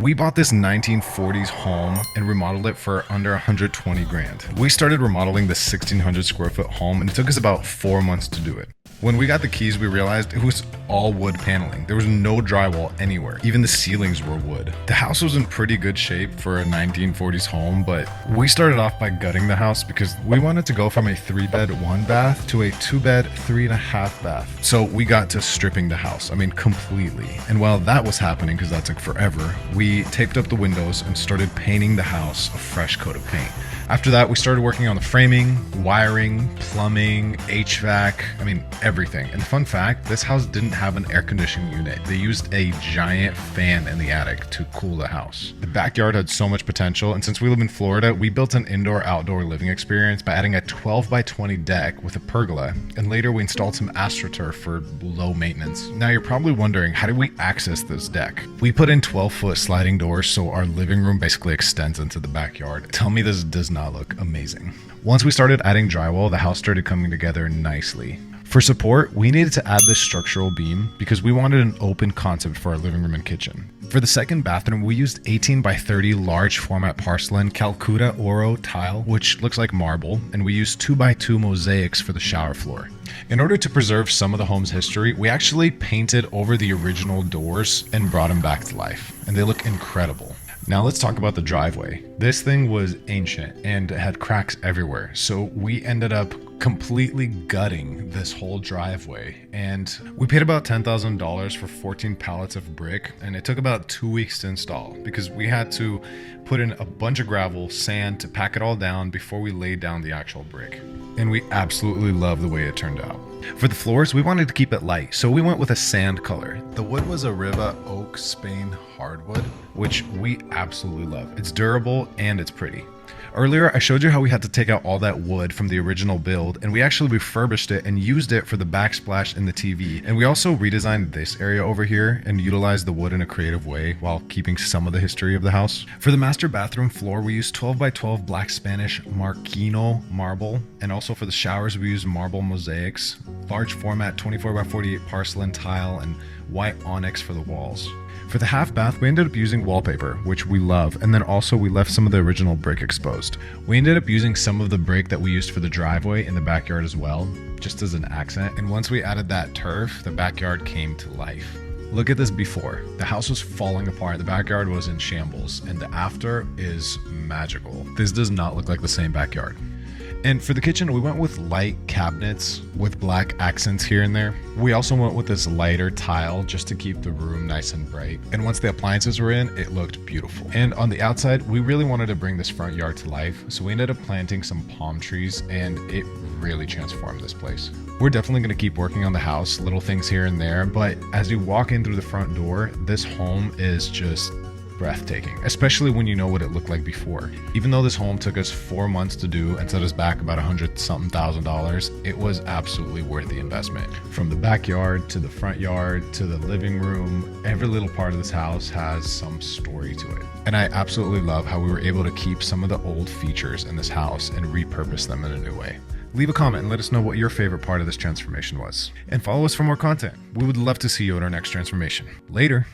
We bought this 1940s home and remodeled it for under 120 grand. We started remodeling the 1600 square foot home and it took us about 4 months to do it. When we got the keys, we realized it was all wood paneling. There was no drywall anywhere. Even the ceilings were wood. The house was in pretty good shape for a 1940s home, but we started off by gutting the house because we wanted to go from a 3-bed 1-bath to a 2-bed 3.5 bath. So we got to stripping the house, completely. And while that was happening, because that took forever, we taped up the windows and started painting the house a fresh coat of paint. After that, we started working on the framing, wiring, plumbing, HVAC, everything. And fun fact, this house didn't have an air conditioning unit. They used a giant fan in the attic to cool the house. The backyard had so much potential, and since we live in Florida, we built an indoor-outdoor living experience by adding a 12 by 20 deck with a pergola, and later we installed some AstroTurf for low maintenance. Now you're probably wondering, how do we access this deck? We put in 12-foot sliding doors so our living room basically extends into the backyard. Tell me this does not look amazing. Once we started adding drywall, the house started coming together nicely. For support, we needed to add this structural beam because we wanted an open concept for our living room and kitchen. For the second bathroom, we used 18 by 30 large format porcelain Calcutta Oro tile, which looks like marble, and we used 2 by 2 mosaics for the shower floor. In order to preserve some of the home's history, we actually painted over the original doors and brought them back to life, and they look incredible. Now let's talk about the driveway. This thing was ancient and had cracks everywhere, so we ended up completely gutting this whole driveway, and we paid about $10,000 for 14 pallets of brick, and it took about 2 weeks to install because we had to put in a bunch of gravel, sand to pack it all down before we laid down the actual brick. And we absolutely love the way it turned out. For the floors, we wanted to keep it light, so we went with a sand color. The wood was a Riva Oak Spain hardwood, which we absolutely love. It's durable and it's pretty. Earlier, I showed you how we had to take out all that wood from the original build, and we actually refurbished it and used it for the backsplash in the TV. And we also redesigned this area over here and utilized the wood in a creative way while keeping some of the history of the house. For the master bathroom floor, we used 12 by 12 black Spanish Marquino marble, and also for the showers, we used marble mosaics, large format 24 by 48 porcelain tile, and white onyx for the walls. For the half bath, we ended up using wallpaper, which we love, and then also we left some of the original brick exposed. We ended up using some of the brick that we used for the driveway in the backyard as well, just as an accent, and once we added that turf, the backyard came to life. Look at this before. The house was falling apart, the backyard was in shambles, and the after is magical. This does not look like the same backyard. And for the kitchen, we went with light cabinets with black accents here and there. We also went with this lighter tile just to keep the room nice and bright. And once the appliances were in, it looked beautiful. And on the outside, we really wanted to bring this front yard to life, so we ended up planting some palm trees, and it really transformed this place. We're definitely going to keep working on the house, little things here and there, but as you walk in through the front door, this home is just breathtaking, especially when you know what it looked like before. Even though this home took us 4 months to do and set us back about $100,000, it was absolutely worth the investment. From the backyard to the front yard to the living room, every little part of this house has some story to it. And I absolutely love how we were able to keep some of the old features in this house and repurpose them in a new way. Leave a comment and let us know what your favorite part of this transformation was. And follow us for more content. We would love to see you at our next transformation. Later.